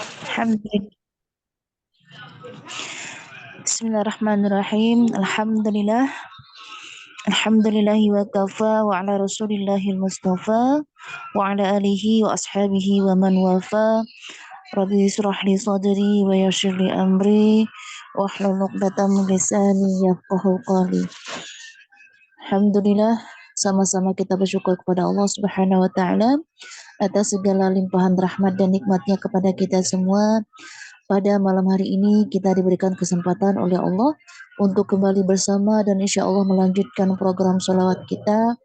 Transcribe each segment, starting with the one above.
Alhamdulillah. Bismillahirrahmanirrahim. Alhamdulillahi wa kafa wa ala rasulillahil mustafa wa ala alihi wa ashabihi wa man wafa. Rabbi israh li sadri wa yassir li amri wa hlul 'uqdatam min lisani yafqahu qawli. Alhamdulillah, sama-sama kita bersyukur kepada Allah Subhanahu wa taala atas segala limpahan rahmat dan nikmatnya kepada kita semua. Pada malam hari ini kita diberikan kesempatan oleh Allah untuk kembali bersama dan insya Allah melanjutkan program sholawat kita.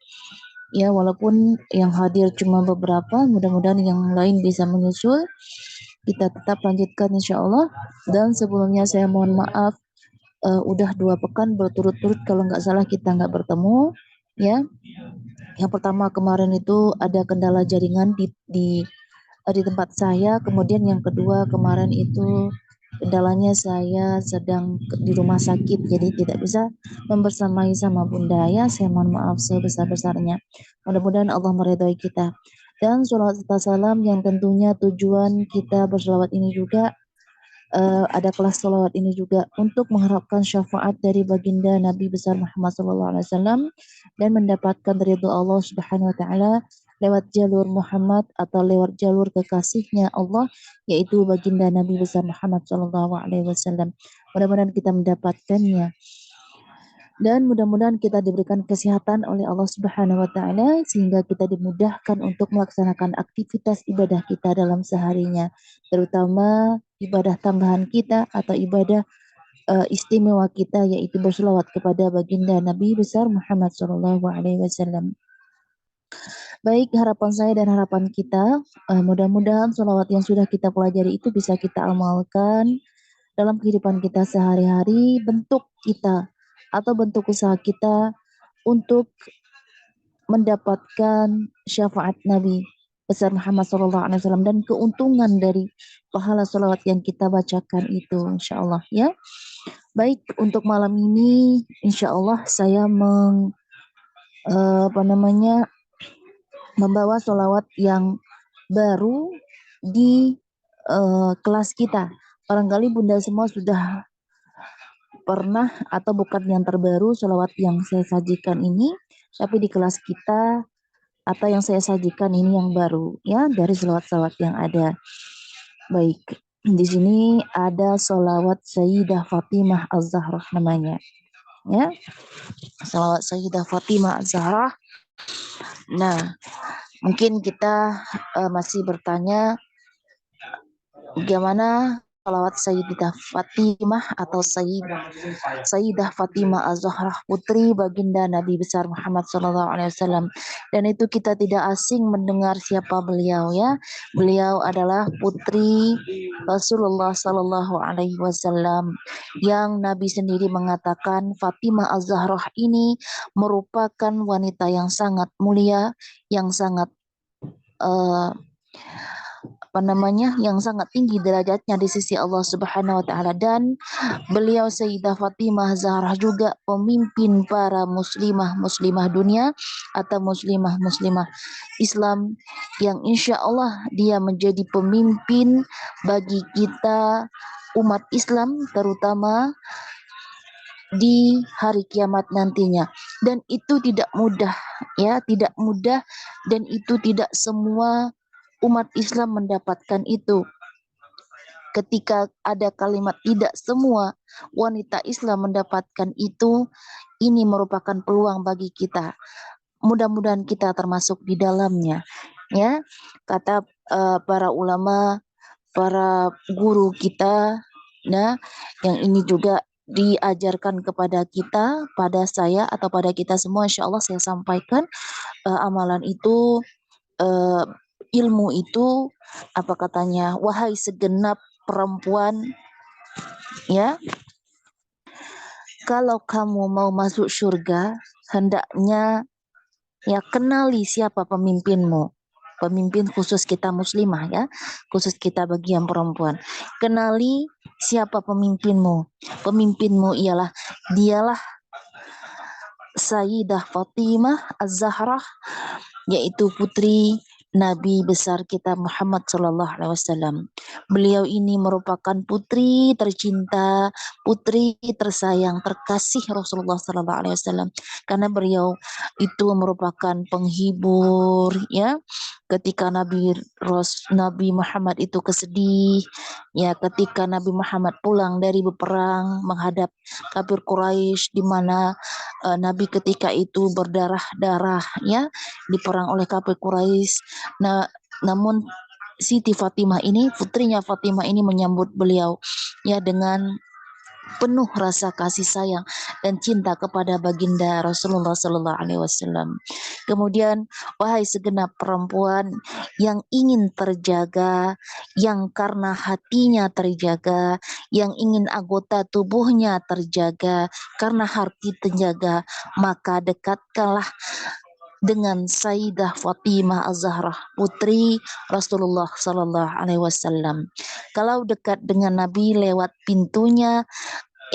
Ya, walaupun yang hadir cuma beberapa, mudah-mudahan yang lain bisa menyusul. Kita tetap lanjutkan insya Allah. Dan sebelumnya saya mohon maaf, udah 2 pekan berturut-turut kalau nggak salah kita nggak bertemu. Ya, yang pertama kemarin itu ada kendala jaringan di tempat saya. Kemudian yang kedua kemarin itu kendalanya saya sedang di rumah sakit, jadi tidak bisa membersamai sama Bunda ya. Saya mohon maaf sebesar-besarnya. Mudah-mudahan Allah meridhai kita. Dan sholawat serta salam yang tentunya tujuan kita bersolawat ini juga ada kelas sholawat ini juga untuk mengharapkan syafaat dari baginda Nabi besar Muhammad SAW dan mendapatkan ridho Allah Subhanahu Wa Taala lewat jalur Muhammad atau lewat jalur kekasihnya Allah, yaitu baginda Nabi besar Muhammad SAW. Mudah-mudahan kita mendapatkannya dan mudah-mudahan kita diberikan kesehatan oleh Allah Subhanahu wa taala sehingga kita dimudahkan untuk melaksanakan aktivitas ibadah kita dalam seharinya, terutama ibadah tambahan kita atau ibadah istimewa kita, yaitu berselawat kepada baginda Nabi besar Muhammad SAW. Baik, harapan saya dan harapan kita, mudah-mudahan selawat yang sudah kita pelajari itu bisa kita amalkan dalam kehidupan kita sehari-hari. Bentuk kita atau bentuk usaha kita untuk mendapatkan syafaat Nabi besar Muhammad SAW dan keuntungan dari pahala salawat yang kita bacakan itu, insya Allah ya. Baik, untuk malam ini insya Allah saya membawa salawat yang baru di kelas kita. Barangkali Bunda semua sudah pernah atau bukan yang terbaru salawat yang saya sajikan ini, tapi di kelas kita atau yang saya sajikan ini yang baru ya dari salawat-salawat yang ada. Baik, di sini ada salawat Sayyidah Fatimah Az-Zahrah namanya. Ya, salawat Sayyidah Fatimah Az-Zahrah. Nah, mungkin kita masih bertanya bagaimana salawat Sayyidah Fatimah atau Sayyidah Fatimah Az-Zahrah putri baginda Nabi besar Muhammad SAW. Dan itu kita tidak asing mendengar siapa beliau ya. Beliau adalah putri Rasulullah SAW yang Nabi sendiri mengatakan Fatimah Az-Zahrah ini merupakan wanita yang sangat mulia, yang sangat yang sangat tinggi derajatnya di sisi Allah Subhanahu wa taala. Dan beliau Sayyidah Fatimah Zahrah juga pemimpin para muslimah dunia atau muslimah Islam yang insya Allah dia menjadi pemimpin bagi kita umat Islam, terutama di hari kiamat nantinya. Dan itu tidak mudah ya, tidak mudah, dan itu tidak semua umat Islam mendapatkan itu. Ketika ada kalimat tidak semua wanita Islam mendapatkan itu, ini merupakan peluang bagi kita. Mudah-mudahan kita termasuk di dalamnya. Ya, kata para ulama, para guru kita, nah, yang ini juga diajarkan kepada kita, pada saya atau pada kita semua, insya Allah saya sampaikan amalan itu, ilmu itu, apa katanya, wahai segenap perempuan ya, kalau kamu mau masuk surga hendaknya ya kenali siapa pemimpinmu. Pemimpin khusus kita muslimah ya, khusus kita bagi yang perempuan. Kenali siapa pemimpinmu. Pemimpinmu dialah Sayyidah Fatimah Az-Zahrah, yaitu putri Nabi besar kita Muhammad Sallallahu Alaihi Wasallam. Beliau ini merupakan putri tercinta, putri tersayang, terkasih Rasulullah Sallallahu Alaihi Wasallam. Karena beliau itu merupakan penghibur, ya. Ketika Nabi Muhammad itu kesedih, ya. Ketika Nabi Muhammad pulang dari berperang menghadap kafir Quraisy, di mana Nabi ketika itu berdarah-darah, ya, diperang oleh kafir Quraisy. Nah, namun Siti Fatimah ini, putrinya Fatimah ini menyambut beliau, ya, dengan penuh rasa kasih sayang dan cinta kepada baginda Rasulullah Sallallahu Alaihi Wasallam. Kemudian, wahai segenap perempuan yang ingin terjaga, yang karena hatinya terjaga, yang ingin anggota tubuhnya terjaga, karena hati terjaga, maka dekatkanlah dengan Sayyidah Fatimah Az-Zahra, putri Rasulullah Sallallahu Alaihi Wasallam. Kalau dekat dengan Nabi lewat pintunya,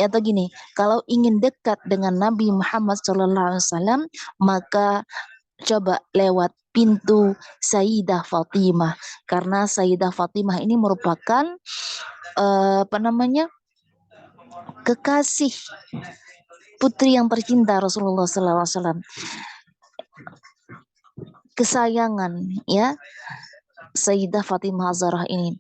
atau gini, kalau ingin dekat dengan Nabi Muhammad Sallallahu Alaihi Wasallam, maka coba lewat pintu Sayyidah Fatimah, karena Sayyidah Fatimah ini merupakan kekasih putri yang tercinta Rasulullah Sallallahu Alaihi Wasallam, kesayangan, ya, Sayyidah Fatimah Az-Zahra ini.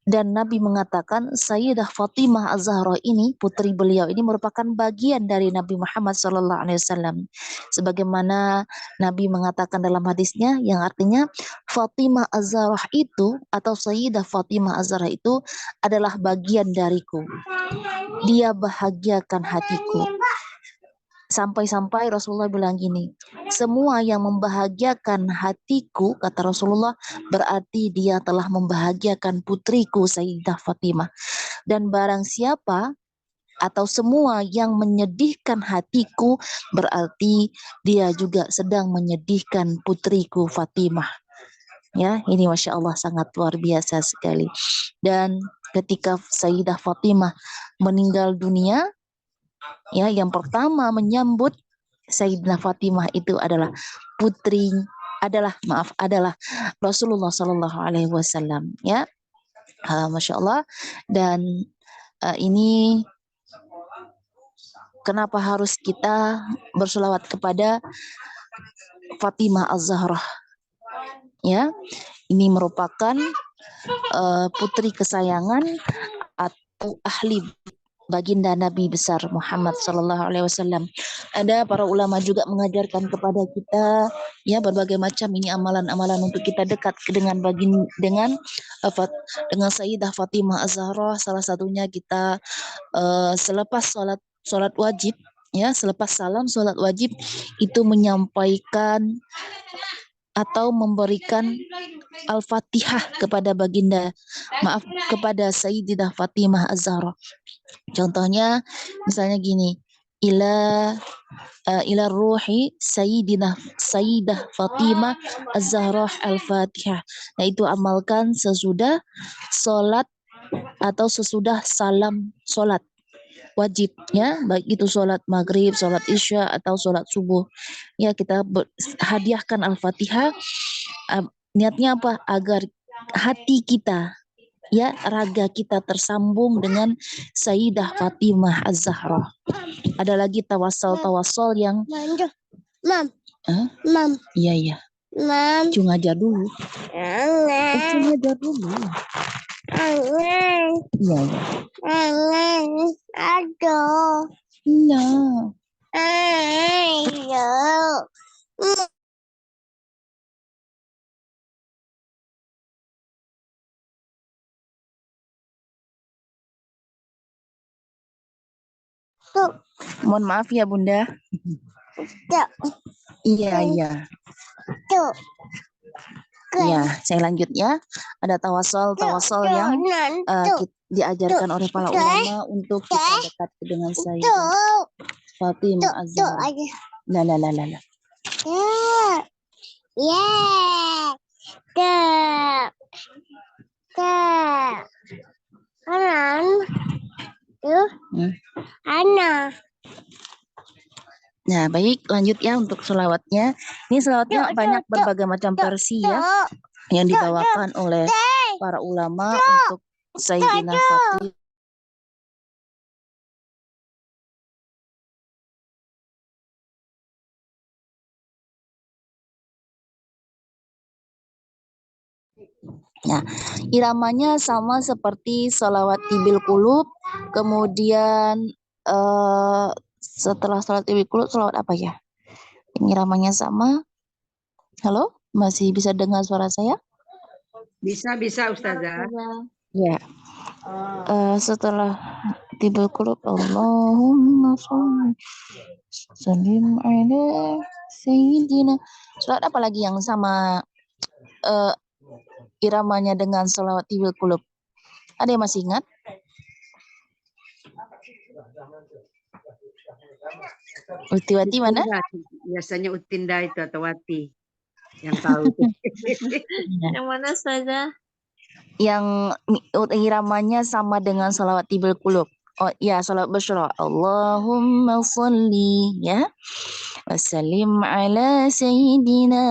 Dan Nabi mengatakan Sayyidah Fatimah Az-Zahra ini, putri beliau ini merupakan bagian dari Nabi Muhammad SAW. Sebagaimana Nabi mengatakan dalam hadisnya, yang artinya Fatimah Az-Zahra itu, atau Sayyidah Fatimah Az-Zahra itu adalah bagian dariku. Dia bahagiakan hatiku. Sampai-sampai Rasulullah bilang gini, semua yang membahagiakan hatiku, kata Rasulullah, berarti dia telah membahagiakan putriku Sayyidah Fatimah. Dan barang siapa atau semua yang menyedihkan hatiku, berarti dia juga sedang menyedihkan putriku Fatimah. Ya, ini Masya Allah sangat luar biasa sekali. Dan ketika Sayyidah Fatimah meninggal dunia, ya, yang pertama menyambut Sayyidah Fatimah itu adalah adalah Rasulullah Sallallahu Alaihi Wasallam, ya. Masya Allah. Dan ini kenapa harus kita berselawat kepada Fatimah Az-Zahra, ya. Ini merupakan putri kesayangan atau ahli baginda Nabi besar Muhammad Sallallahu Alaihi Wasallam. Ada para ulama juga mengajarkan kepada kita, ya, berbagai macam ini amalan-amalan untuk kita dekat dengan dengan Sayyidah Fatimah Az-Zahra. Salah satunya kita selepas sholat wajib, ya, selepas salam sholat wajib itu menyampaikan atau memberikan Al-Fatihah kepada kepada Sayyidah Fatimah Az-Zahra. Contohnya misalnya gini, ila ruhi Sayyidah Fatimah Az-Zahra Al-Fatihah. Nah, itu amalkan sesudah sholat atau sesudah salam sholat wajib, ya, baik itu sholat maghrib, sholat isya, atau sholat subuh, ya, kita hadiahkan Al-Fatihah. Niatnya apa? Agar hati kita, ya, raga kita tersambung dengan Sayyidah Fatimah Az-Zahra. Ada lagi tawassul yang iya. Cung ajar dulu. Cung ajar dulu. Iya. Aduh. Iya. Mohon maaf ya Bunda. Iya. Ya, saya lanjut ya. Ada tawassul yang diajarkan oleh para ulama untuk kita dekat dengan Sayyidah Fatimah Az-Zahra. La. Nah, baik, lanjut ya untuk selawatnya. Ini selawatnya banyak berbagai macam versi, ya. yang dibawakan oleh para ulama untuk Sayyidina Fatimah. Nah, iramanya sama seperti sholawat tibil kulub, kemudian setelah sholawat tibil kulub, sholawat apa ya? Ini iramanya sama. Halo, masih bisa dengar suara saya? Bisa Ustazah. Ya. Setelah tibil kulub, Allahumma sholli sallim ala sayyidina. Sholawat apa lagi yang sama iramanya dengan sholawat tibil kulub? Ada yang masih ingat? Uti-wati mana? Biasanya Utinda itu atau Wati yang tahu. Yang mana saja? Yang iramanya sama dengan sholawat tibil kulub. Oh ya, sholawat bersyurah. Allahumma sholli ya. Wassalim ala sayyidina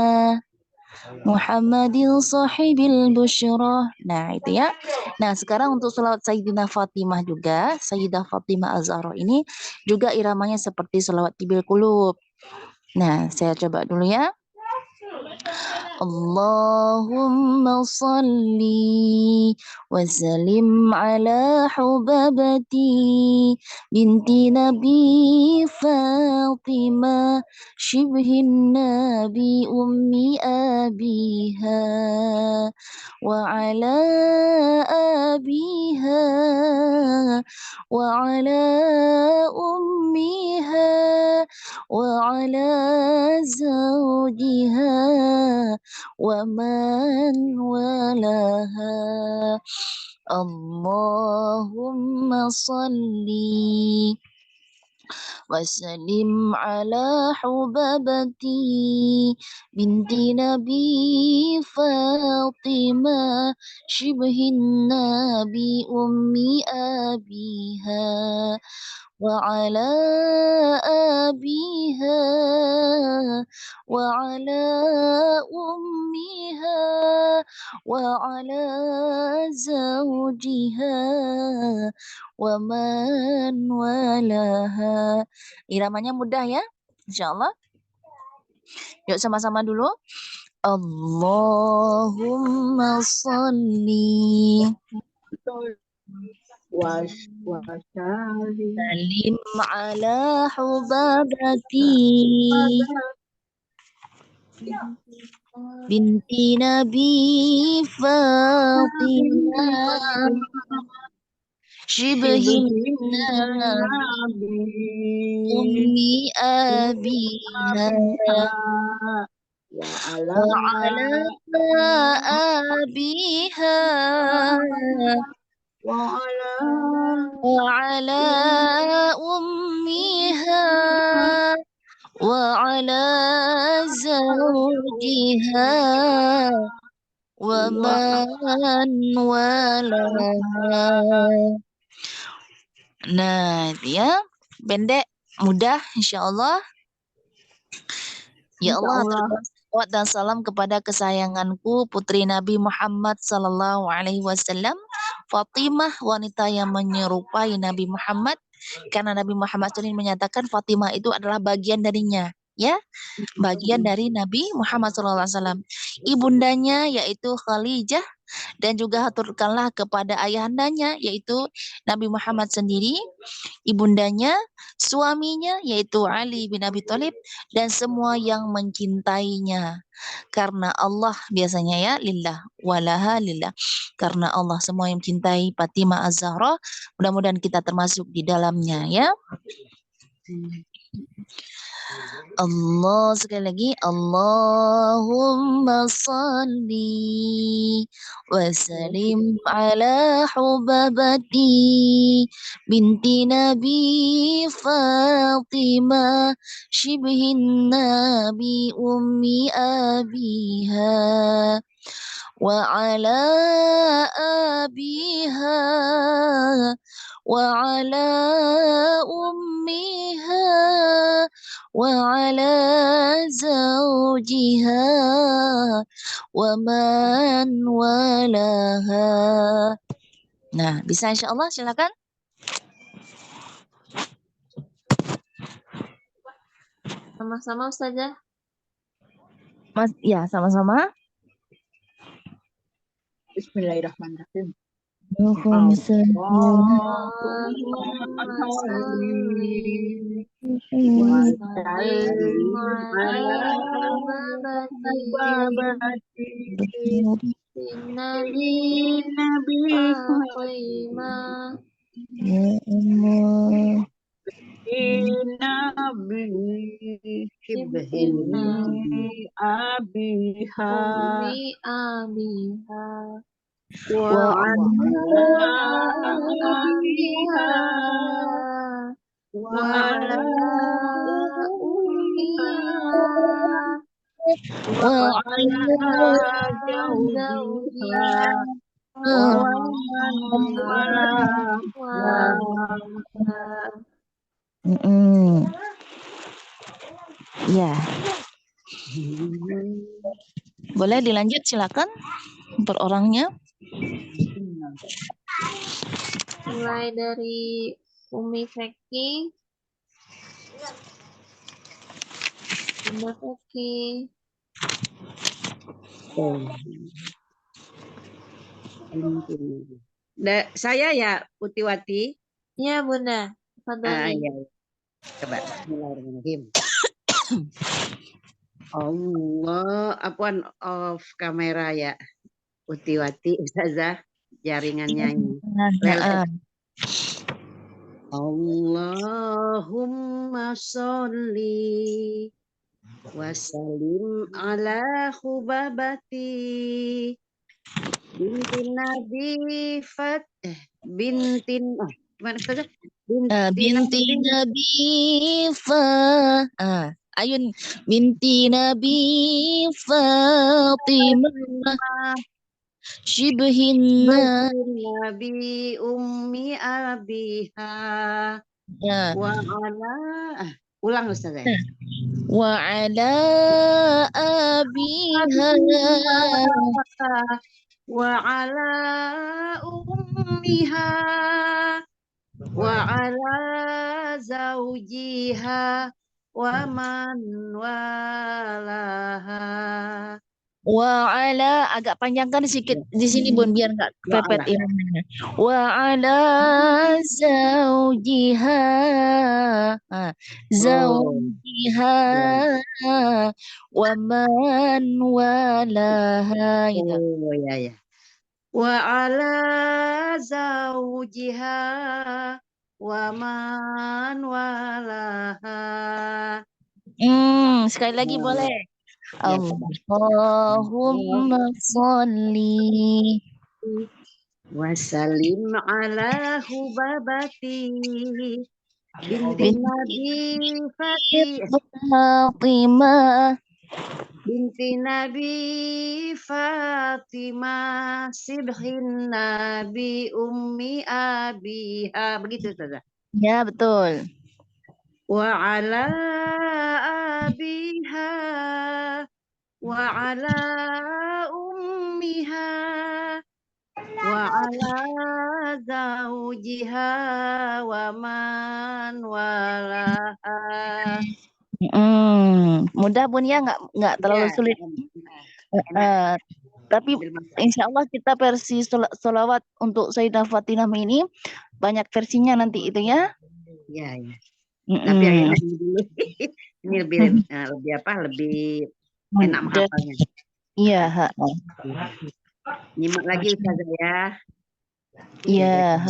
Muhammadil sahibil busyrah. Nah, itu ya. Nah, sekarang untuk sholawat Sayyidina Fatimah juga, Sayyidah Fatimah Az-Zahra ini juga iramanya seperti sholawat tibil kulub. Nah, saya coba dulu ya. Allahumma salli wa sallim ala hubabati binti Nabi Fatimah shibhin Nabi ummi abiha wa ala abiha wa ala ummiha wa ala zawjiha wa man walaha. Allahumma salli وسلم على حبابتي بنت نبي فاطمة شبه النبي أم أبيها وعلى أبيها وعلى أمها وعلى زوجها ومن walaha. Iramanya mudah ya, insyaallah. Yuk sama-sama dulu. Allahumma sholli salim ala hubabati binti Nabi Fatimah Shibhin Nabi ummi abiha wa ala abiha wa ala ummiha wa ala zawjiha wa man walaha. Nah, itu ya, pendek, mudah, insyaallah. Ya Allah, salawat dan salam kepada kesayanganku putri Nabi Muhammad sallallahu alaihi wasallam, Fatimah, wanita yang menyerupai Nabi Muhammad, karena Nabi Muhammad sendiri menyatakan Fatimah itu adalah bagian darinya, ya, bagian dari Nabi Muhammad sallallahu alaihi wasallam. Ibundanya yaitu Khadijah, dan juga haturkanlah kepada ayahandanya yaitu Nabi Muhammad sendiri, ibundanya, suaminya yaitu Ali bin Abi Thalib, dan semua yang mencintainya. Karena Allah biasanya ya, lillah, walaha lillah. Karena Allah semua yang mencintai Fatimah Az-Zahra, mudah-mudahan kita termasuk di dalamnya ya. Allah, sekali lagi, Allahumma salli wa sallim ala hubabati binti Nabi Fatimah shibhin Nabi ummi abiha wa ala abiha wa ala ummiha وعلى زوجها ومن walaha. Nah, bisa insya Allah, silakan. Sama-sama Ustazah. Mas, ya, sama-sama. Bismillahirrahmanirrahim. Allahumma salli wa sallim ala habibati Nabi Fatimah. Ya Allah. Nabi Shibhini Abiha Ummi abiha wa ala abiha wa ala ummiha wa ala zawjiha wa man Ya, boleh dilanjut, silakan per orangnya. mulai dari Umi Feki, Bunda Feki, Saya ya Putiwati. ya Bunda, Fadoli. Ya. Coba. Bismillahirrahmanirrahim. Allah, apaan off kamera ya, Putiwati, Ustazah, jaringannya ini. Allahumma sholli wa sallim ala hubabati binti Nabi gimana Ustazah? Binti Nabi Ayun, binti Nabi Fatimah Shibhin Nabi Ummi Abiha wa ala ulang Ustazah. Wa ala abiha wa ala ummiha wa ala zawjiha wa man walaha. Wa ala, agak panjangkan sedikit di sini Bun biar enggak kepepet ilmunya. Wa ala zawjiha zawjiha wa man walaha gitu. Oh ya. Wa ala zawjiha wa man walaha. Sekali lagi boleh. Allahumma sholli wa sallim ala hubabati binti Nabi Fatimah binti Nabi Fatimah sibhin Nabi Ummi Abiha, begitu Ustazah? Ya, betul. Wa ala abiha wa ala ummiha wa ala zawjiha wa man walaha. Mudah Bun ya, nggak terlalu sulit. Tapi insya Allah kita versi sholawat untuk Sayyidah Fatimah ini banyak versinya nanti itu ya. Ya. Tapi yang ini dulu. Ini lebih enak menghafalnya. Iya. Nyimak lagi Ustazah ya. Iya.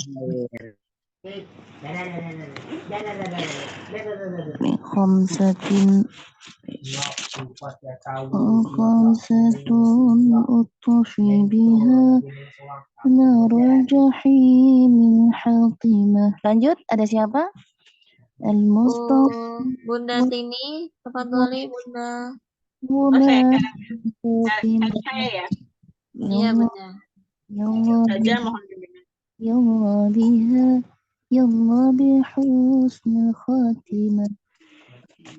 Khamsatun utufi biha narul jahim hatimah. Lanjut, ada siapa? Al-Mustafa. Bunda Tini, Fadoli Bunda. Saya ya. Iya Bunda. Saja mohon Ya Allah biha, ya Allah bihusnil khatimah.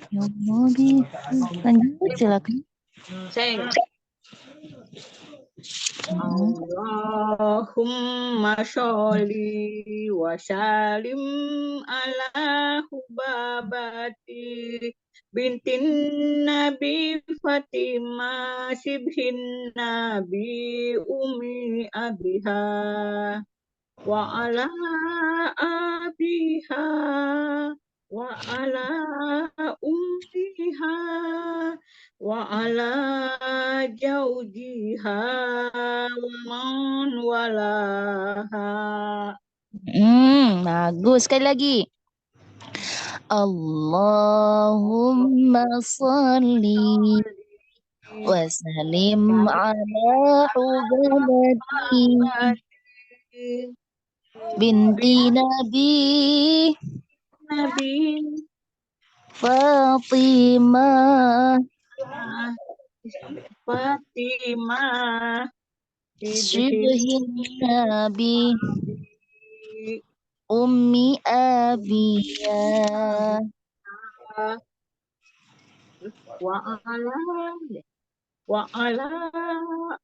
Ya Allah, lanjut silakan. Saya enggak. Allahumma sholli wa salim ala hubabati bintin Nabi Fatimah sibhin Nabi Umi Abiha wa ala abiha wa ala ummiha wa ala jaujiha wa man walaha. Bagus. Sekali lagi. Allahumma salli wa salim ala hubabati binti Nabi Fatimah Syibhin Nabi Ummi Abiya wa ala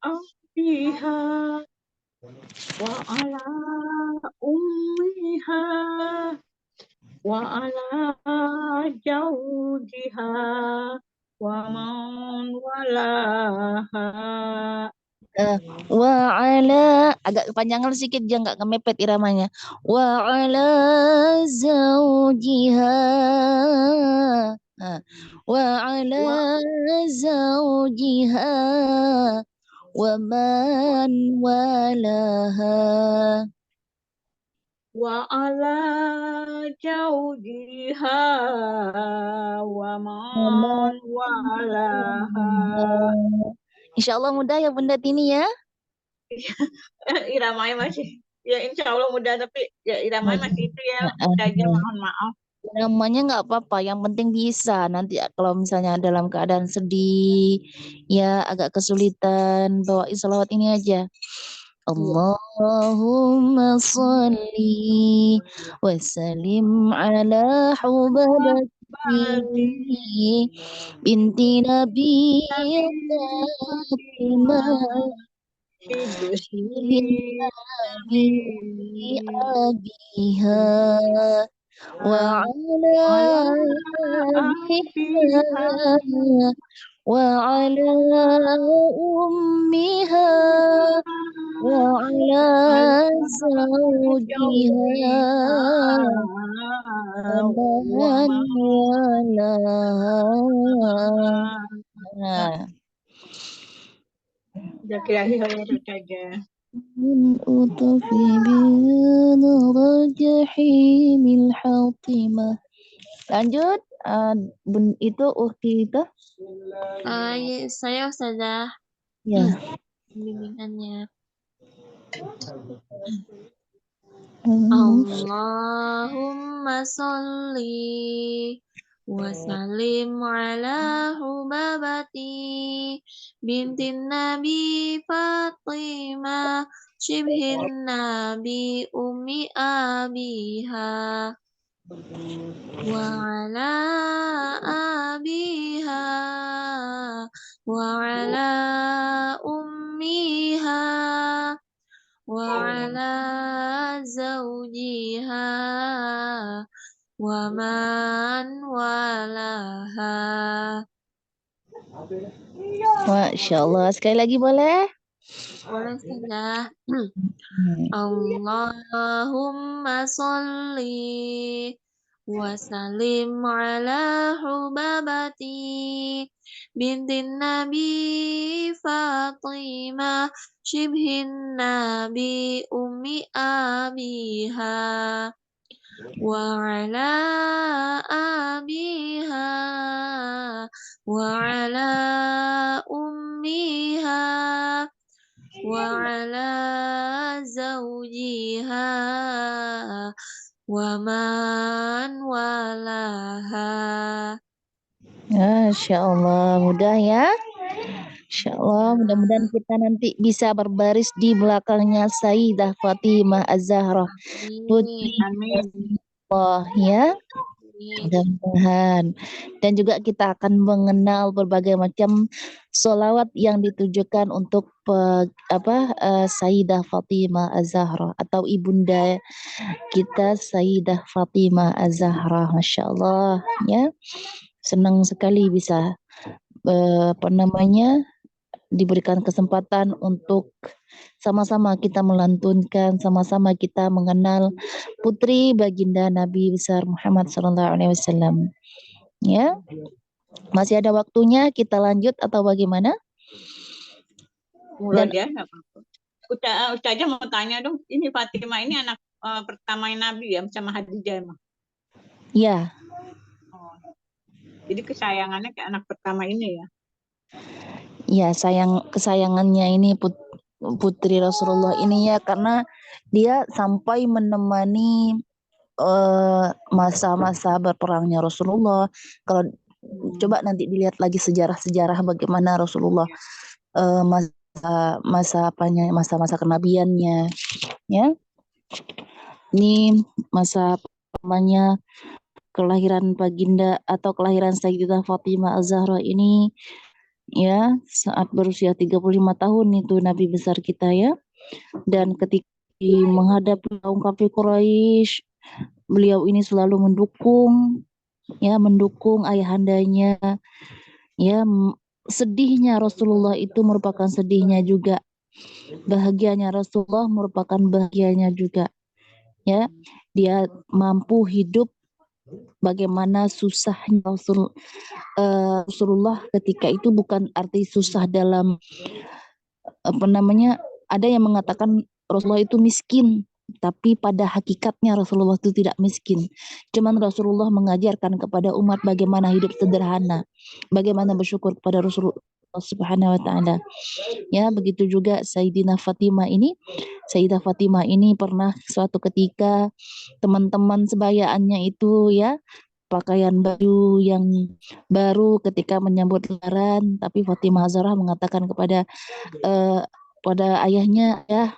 abiha wa ala ummiha wa ala jaujiha wa man walaha. Wa ala, agak kepanjangan sedikit dia nggak kemepet iramanya. Wa ala zawjiha. Wa ala zawjiha wa man walaha. Wa ala jaujiha wa man walaha. Insya Allah mudah ya Bunda Tini ya. Iramanya masih, ya insya Allah mudah, tapi ya iramanya masih itu ya, saja mohon maaf. Namanya nggak apa-apa, yang penting bisa. Nanti kalau misalnya dalam keadaan sedih, ya agak kesulitan, bawa sholawat ini aja. Allahumma salli wa salim ala hubabati binti Nabi Fatimah Nabi Abiha wa ala abiha wa ala ummiha wa ala zawjiha wa man walaha. Kira-kira itu saja. Utufi binarajahimil hatimah. Lanjut, itu ukti itu. Saya Ustazah. Ya. Bimbingannya. Allahumma sholli wa salim ala hubabati bintin Nabi Fatimah syibhin Nabi Ummi Abiha wa ala abiha wa ala ummiha wa ala zawjiha wa man walaha. Masya Allah. Sekali lagi boleh? Boleh saja. Allahumma sholli wa salim ala hubabati bintin Nabi Fatimah syibhin Nabi Ummi Abiha wa ala abiha wa ala ummiha wa ala zawjiha wa man walaha. Masya Allah, mudah ya. Insya Allah, mudah-mudahan kita nanti bisa berbaris di belakangnya Sayyidah Fatimah Az-Zahra. Putri Allah ya. mudah-mudahan. Dan juga kita akan mengenal berbagai macam sholawat yang ditujukan untuk Sayyidah Fatimah Az-Zahra atau ibunda kita Sayyidah Fatimah Az-Zahra. Masya Allah, ya. Senang sekali bisa diberikan kesempatan untuk sama-sama kita melantunkan, sama-sama kita mengenal putri baginda Nabi besar Muhammad SAW. Ya, masih ada waktunya kita lanjut atau bagaimana? Mulai ya, nggak apa-apa. Ustazah mau tanya dong, ini Fatimah ini anak pertama Nabi ya sama Khadijah emang. Ya. Oh. Jadi kesayangannya ke anak pertama ini ya. Ya, kesayangannya ini putri Rasulullah ini ya, karena dia sampai menemani masa-masa berperangnya Rasulullah. Kalau coba nanti dilihat lagi sejarah-sejarah bagaimana Rasulullah masa-masa kenabiannya, ya. Ini masa pertamanya kelahiran baginda atau kelahiran Sayyidah Fatimah Az-Zahra ini, ya, saat berusia 35 tahun itu Nabi besar kita, ya. Dan ketika menghadapi kaum kafir Quraisy, beliau ini selalu mendukung ayahandanya, ya. Sedihnya Rasulullah itu merupakan sedihnya juga, bahagianya Rasulullah merupakan bahagianya juga, ya. Dia mampu hidup bagaimana susahnya Rasulullah ketika itu, bukan arti susah dalam ada yang mengatakan Rasulullah itu miskin, tapi pada hakikatnya Rasulullah itu tidak miskin. Cuman Rasulullah mengajarkan kepada umat bagaimana hidup sederhana, bagaimana bersyukur kepada Rasulullah Subhanahu wa taala. Ya, begitu juga Sayyidah Fatimah ini pernah suatu ketika teman-teman sebayaannya itu, ya, pakaian baju yang baru ketika menyambut lebaran, tapi Fatimah Zahra mengatakan kepada pada ayahnya, ya,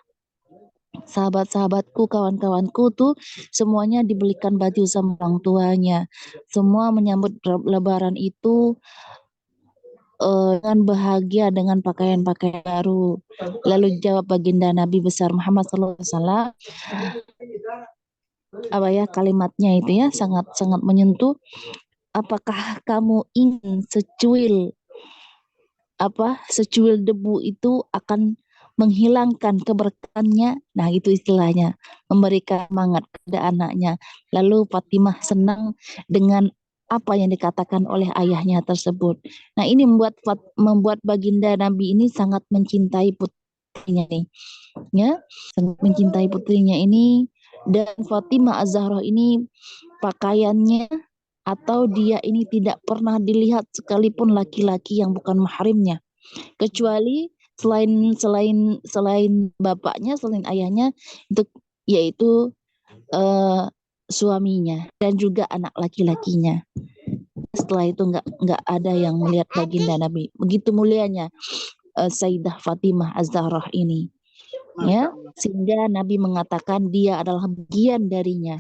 sahabat-sahabatku, kawan-kawanku tuh semuanya dibelikan baju sama orang tuanya. Semua menyambut lebaran itu dengan bahagia dengan pakaian-pakaian baru. Lalu jawab baginda Nabi besar Muhammad SAW, kalimatnya itu, ya, sangat-sangat menyentuh. Apakah kamu ingin secuil debu itu akan menghilangkan keberkahannya? Nah, itu istilahnya, memberikan semangat kepada anaknya. Lalu Fatimah senang dengan apa yang dikatakan oleh ayahnya tersebut. Nah, ini membuat baginda Nabi ini sangat mencintai putrinya nih, ya, sangat mencintai putrinya ini. Dan Fatimah Az-Zahra ini pakaiannya atau dia ini tidak pernah dilihat sekalipun laki-laki yang bukan mahrimnya, kecuali selain bapaknya, selain ayahnya, yaitu suaminya dan juga anak laki-lakinya. Setelah itu nggak ada yang melihat baginda Nabi. Begitu mulianya Sayyidah Fatimah Az-Zahra ini, ya, sehingga Nabi mengatakan dia adalah bagian darinya.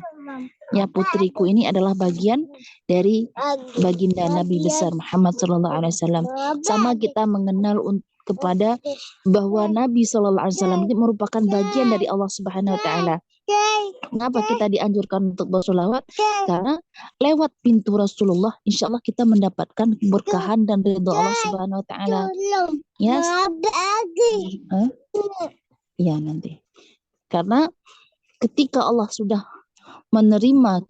Ya, putriku ini adalah bagian dari baginda Nabi besar Muhammad SAW. Sama kita mengenal kepada bahwa Nabi SAW itu merupakan bagian dari Allah Subhanahu Wa Taala. Kenapa kita dianjurkan untuk bersolawat? Karena lewat pintu Rasulullah, insya Allah kita mendapatkan keberkahan dan ridho Allah Subhanahu Wa Taala. Ya, ya, nanti. Karena ketika Allah sudah menerima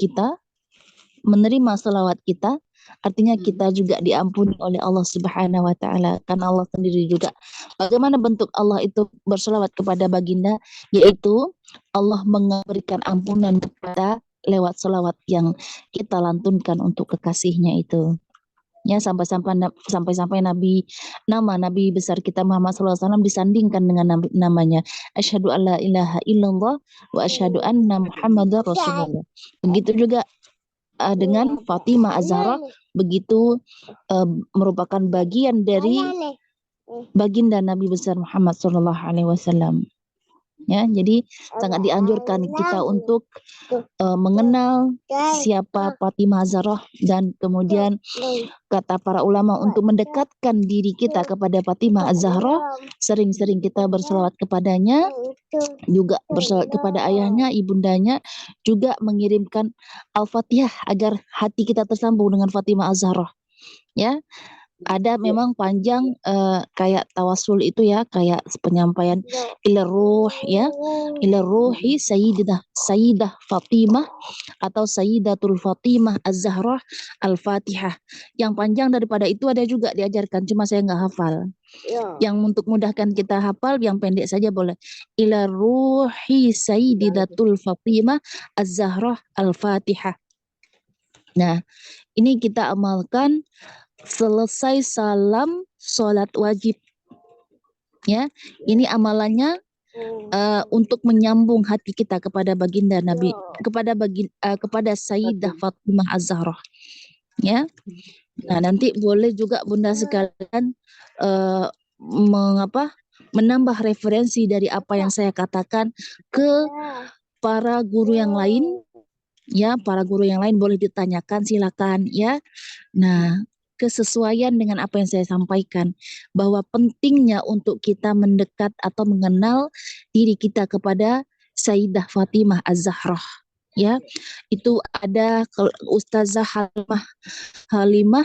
selawat kita, artinya kita juga diampuni oleh Allah Subhanahu wa taala. Karena Allah sendiri juga, bagaimana bentuk Allah itu berselawat kepada baginda, yaitu Allah memberikan ampunan kepada lewat selawat yang kita lantunkan untuk kekasihnya itu. Ya, sampai nama Nabi besar kita Muhammad SAW disandingkan dengan namanya. Asyhadu alla ilaha illallah wa asyhadu anna Muhammadar Rasulullah. Begitu juga dengan Fatimah Az-Zahra, begitu merupakan bagian dari baginda Nabi besar Muhammad SAW. Ya, jadi sangat dianjurkan kita untuk mengenal siapa Fatimah Zahra, dan kemudian kata para ulama untuk mendekatkan diri kita kepada Fatimah Az-Zahra, sering-sering kita berselawat kepadanya, juga berselawat kepada ayahnya, ibundanya, juga mengirimkan Al-Fatihah agar hati kita tersambung dengan Fatimah Az-Zahra. Ya, ada memang panjang kayak tawasul itu ya, kayak penyampaian ila ruh ya, ila ruhi sayyidah Fatimah atau Sayyidatul Fatimah Az-Zahra Al-Fatihah. Yang panjang daripada itu ada juga diajarkan, cuma saya nggak hafal. Yang untuk mudahkan kita hafal, yang pendek saja boleh. Ila ruhi Sayyidatul Fatimah Az-Zahra Al-Fatihah. Nah, ini kita amalkan selesai salam sholat wajib. Ya, ini amalannya untuk menyambung hati kita kepada baginda Nabi, kepada Sayyidah Fatimah Az-Zahra. Ya. Nah, nanti boleh juga Bunda sekalian menambah referensi dari apa yang saya katakan ke para guru yang lain. Ya, para guru yang lain boleh ditanyakan, silakan ya. Nah, kesesuaian dengan apa yang saya sampaikan, bahwa pentingnya untuk kita mendekat atau mengenal diri kita kepada Sayyidah Fatimah Az-Zahra. Ya, itu ada Ustazah Halimah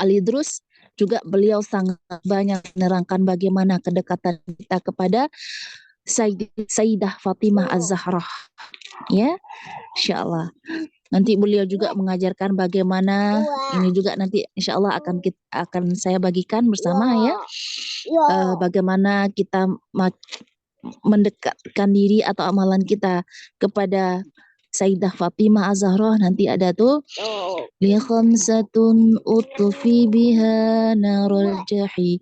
Al-Idrus, juga beliau sangat banyak menerangkan bagaimana kedekatan kita kepada Sayyidah Fatimah Az-Zahra. Ya, insyaallah. Nanti beliau juga mengajarkan bagaimana, ini juga nanti insya Allah akan saya bagikan bersama ya, bagaimana kita mendekatkan diri atau amalan kita kepada Sayyidah Fatimah Az-Zahra. Nanti ada tuh li khamsatun utfi biha narul jahi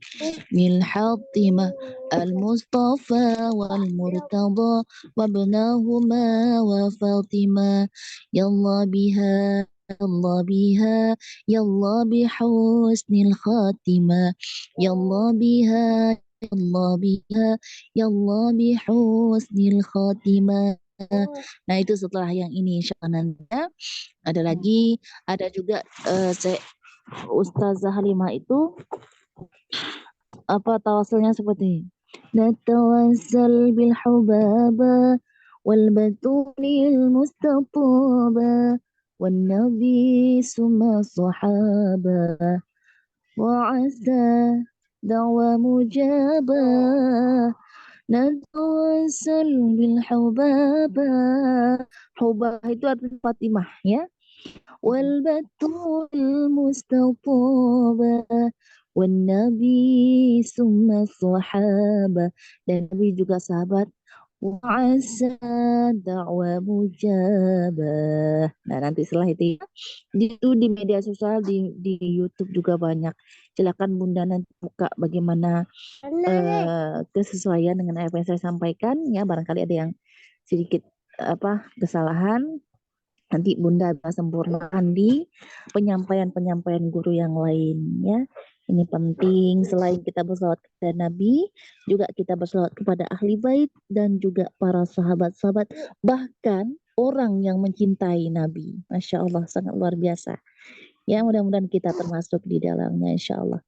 min Fatimah al-Mustafa wal Murtada wa ibnahuma wa Fatimah yalla biha yalla biha yalla bihusnil khatimah yalla biha yalla biha yalla bihusnil khatimah. Nah, itu setelah yang ini insya Allah nanti ya. Ada lagi, ada juga Ustazah Halimah itu apa tawasulnya seperti ini. Natawassal bil hubaba wal batulil mustataba wan nabi summa sahaba wa asa da'wa mujabah. Natawassal bil hubaba. Hubah itu artinya Fatimah ya. Wal batul mustataba wan nabi summa sahaba, dan Nabi juga sahabat. Wa asa da'wa mujabah. Nah, nanti setelah itu ya, itu di media sosial, di YouTube juga banyak. Silakan Bunda nanti buka bagaimana kesesuaian dengan apa yang saya sampaikan ya. Barangkali ada yang sedikit kesalahan, nanti Bunda bisa sempurnakan di penyampaian guru yang lain ya. Ini penting, selain kita berselawat kepada Nabi, juga kita berselawat kepada ahli bait dan juga para sahabat-sahabat, bahkan orang yang mencintai Nabi. Masya Allah, sangat luar biasa. Ya, mudah-mudahan kita termasuk di dalamnya, insya Allah.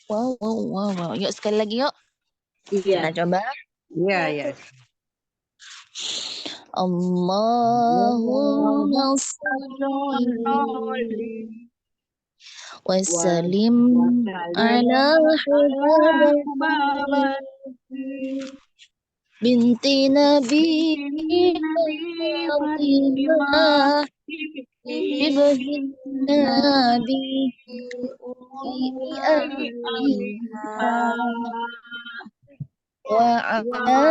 Wow. Yuk sekali lagi yuk. Iya. Kita coba. Iya. Allahumma sholli wa sallim ala Habibina binti Nabi Fatimah ibn Nabi wa ala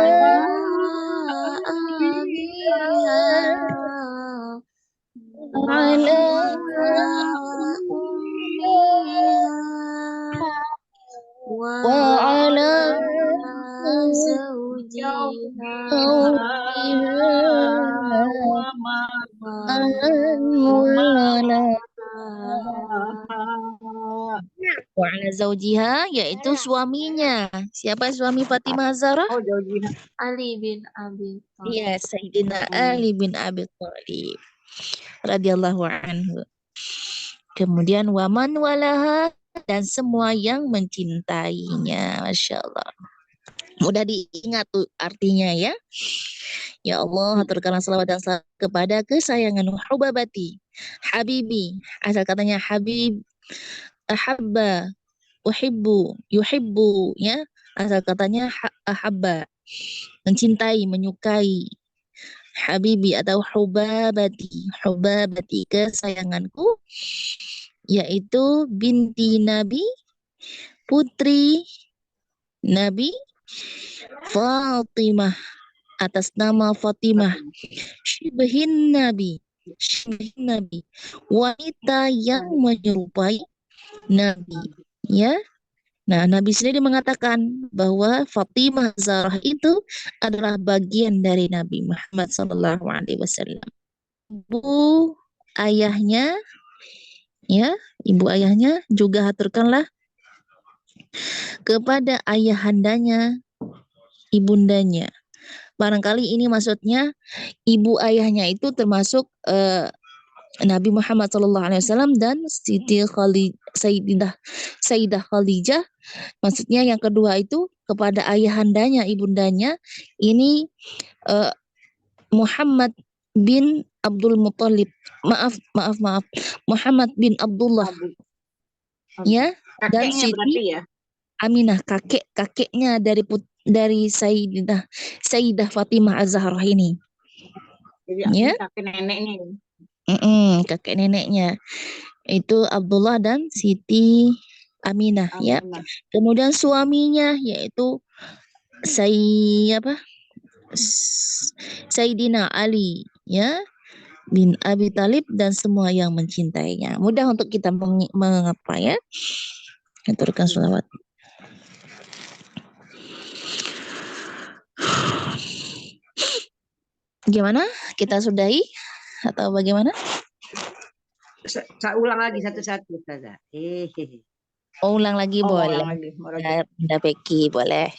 وعلى زوجها ومن والاه وعلى zaujiha yaitu suaminya. Siapa suami Fatimah Zahra? Oh, Zaujiha. Ali bin Abi Thalib. Iya, Sayyidina Ali bin Abi Thalib radhiyallahu anhu. Kemudian waman walaha dan semua yang mencintainya. Masya Allah. Mudah diingat tuh artinya ya. Ya Allah, haturkanlah salawat dan salam kepada kesayangan Hubabati, Habibi. Asal katanya Habib, ahabba, uhibbu, yuhibbu ya. Asal katanya ahabba, mencintai, menyukai. Habibi atau Hubabati, Hubabati kesayanganku yaitu binti Nabi, putri Nabi Fatimah atas nama Fatimah, Shibhin Nabi, wanita yang menyerupai Nabi. Ya, nah Nabi sendiri mengatakan bahwa Fatimah Zahra itu adalah bagian dari Nabi Muhammad SAW. Ibu ayahnya, ya, ibu ayahnya juga haturkanlah kepada ayahandanya, ibundanya. Barangkali ini maksudnya ibu ayahnya itu termasuk Nabi Muhammad SAW dan Sayyidah Khadijah. Maksudnya yang kedua itu kepada ayahandanya, ibundanya. Ini Muhammad bin Abdul Muthalib. Maaf. Muhammad bin Abdullah. Ya, dan Kakeknya Siti berarti ya. Aminah, kakeknya dari Sayyidah Fatimah Az-Zahra ini. Jadi Ya. kakek neneknya. Kakek neneknya itu Abdullah dan Siti Aminah, ya. Kemudian suaminya yaitu Sayyidina Ali, ya, bin Abi Thalib dan semua yang mencintainya. Mudah untuk kita mengapa ya. Aturkan sholawat. Gimana? Kita sudahi atau bagaimana? Saya ulang lagi satu-satu, Ustazah. Oh, ulang lagi boleh. Ulang lagi. Bunda Peki boleh.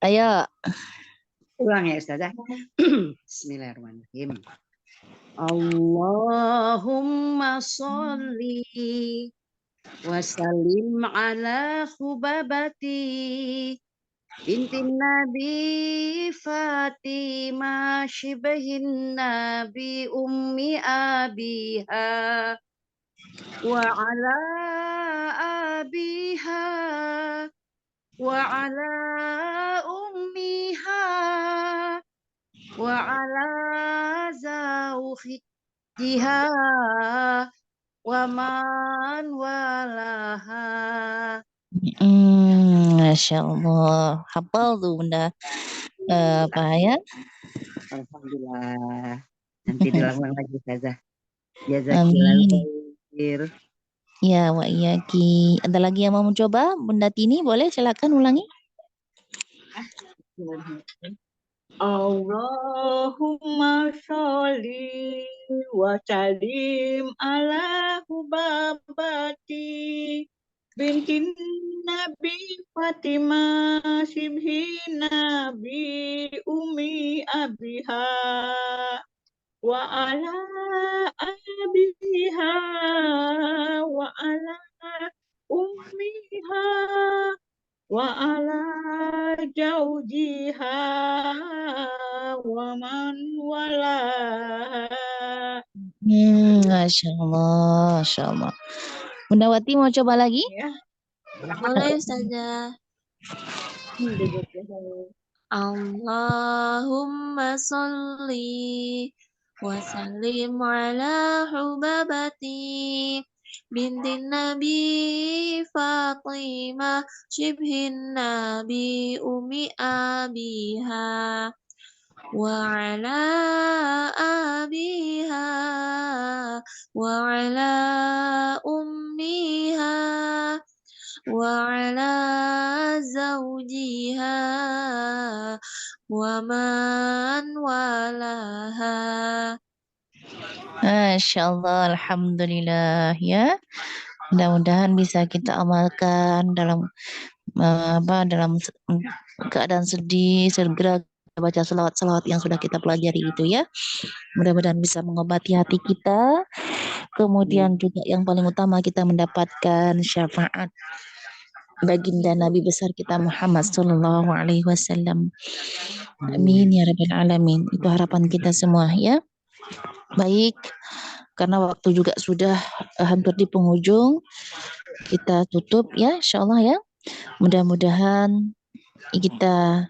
Ayo. Ulang ya, Ustazah. Bismillahirrahmanirrahim. Allahumma sholli wa sallim ala Hubabati binti Nabi Fatimah shibhin Nabi ummi abiha wa ala abiha wa ala ummiha wa ala zawjiha wa man walaha. Masya Allah, hafal tuh Bunda. Apa ya? Alhamdulillah. Nanti dilakukan lagi Ustazah. Amin. Jazakillah. Ya, wa iyaki. Ada lagi yang mau mencoba? Bunda Tini boleh silakan ulangi. Allahumma sholli wa sallim ala Hubabati binti Nabi Fatimah shibhin Nabi ummi abiha wa ala abiha wa ala ummiha wa ala zawjiha wa man walaha. Masya Allah, Masya Allah. Bunda Wati mau coba lagi? Ya. Boleh saja. Allahumma sholli wa sallim ala Hubabati binti Nabi Fatimah shibhin Nabi ummi abiha wa ala abiha wa ala ummiha wa ala zawjiha wa man walaha. Masya Allah, alhamdulillah ya. Mudah-mudahan bisa kita amalkan dalam keadaan sedih, segera baca selawat-selawat yang sudah kita pelajari itu ya. Mudah-mudahan bisa mengobati hati kita. Kemudian juga yang paling utama kita mendapatkan syafaat baginda Nabi besar kita Muhammad Sallallahu Alaihi Wasallam. Amin ya rabbal alamin. Itu harapan kita semua ya. Baik, karena waktu juga sudah hampir di penghujung, kita tutup ya, insyaallah ya. Mudah-mudahan kita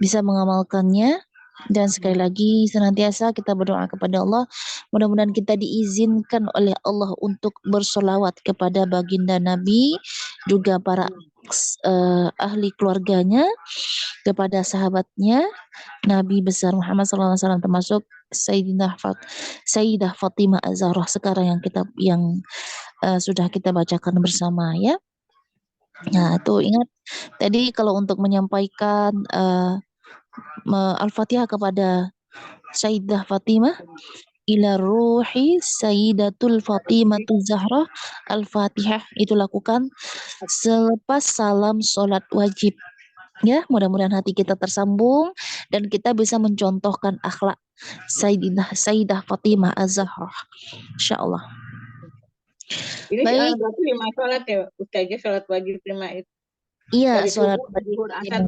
bisa mengamalkannya. Dan sekali lagi senantiasa kita berdoa kepada Allah, mudah-mudahan kita diizinkan oleh Allah untuk bersolawat kepada baginda Nabi, juga para ahli keluarganya, kepada sahabatnya Nabi besar Muhammad SAW, termasuk Sayyidah Fatimah Az-Zahra sekarang yang sudah kita bacakan bersama ya. Nah, itu ingat tadi kalau untuk menyampaikan Al-Fatihah kepada Sayyidah Fatimah, ila ruhi Sayyidatul Fatimatu Zahra, Al-Fatihah itu lakukan selepas salam sholat wajib. Ya, mudah-mudahan hati kita tersambung dan kita bisa mencontohkan akhlak Sayyidah Fatimah Az-Zahra. Insyaallah. Ini Baik. berarti 5 sholat ya, Ustazah, sholat wajib 5 itu. Iya, Dari sholat subuh, wajib zuhur, asar.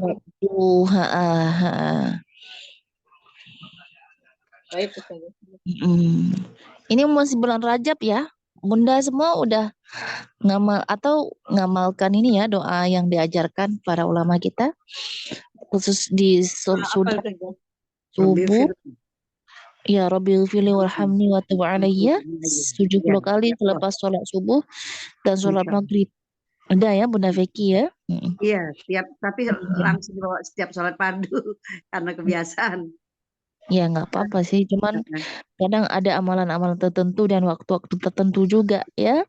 Baik, Ustazah. Ini masih bulan Rajab ya. Bunda semua udah ngamalkan ini ya, doa yang diajarkan para ulama kita, khusus di sudah subuh. Ya Rabbil fili warhamni wa tub alayya 70 kali selepas sholat subuh dan sholat maghrib. Ada ya Bunda Veki ya? Iya, tapi langsung bawa setiap sholat fardu karena kebiasaan. Ya nggak apa-apa sih, cuman kadang ada amalan-amalan tertentu dan waktu-waktu tertentu juga ya.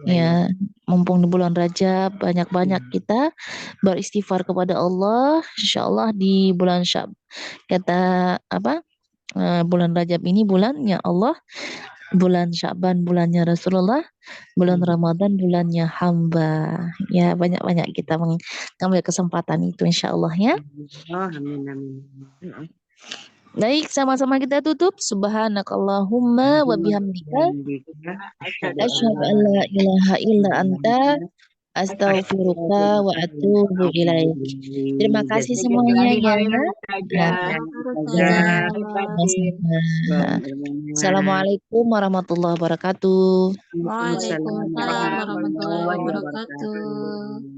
Ya, mumpung di bulan Rajab banyak-banyak kita beristighfar kepada Allah. Insyaallah di bulan bulan Rajab ini bulannya Allah, bulan Sya'ban bulannya Rasulullah, bulan Ramadan bulannya hamba. Ya, banyak-banyak kita mengambil kesempatan itu insyaallah ya. Oh, amin. Baik, sama-sama kita tutup. Subhanakallahumma wa bihamdika asyhadu an la ilaha illa anta astaghfiruka wa atubu ilaik. Terima kasih semuanya ya. Assalamualaikum warahmatullahi wabarakatuh. Waalaikumsalam warahmatullahi wabarakatuh.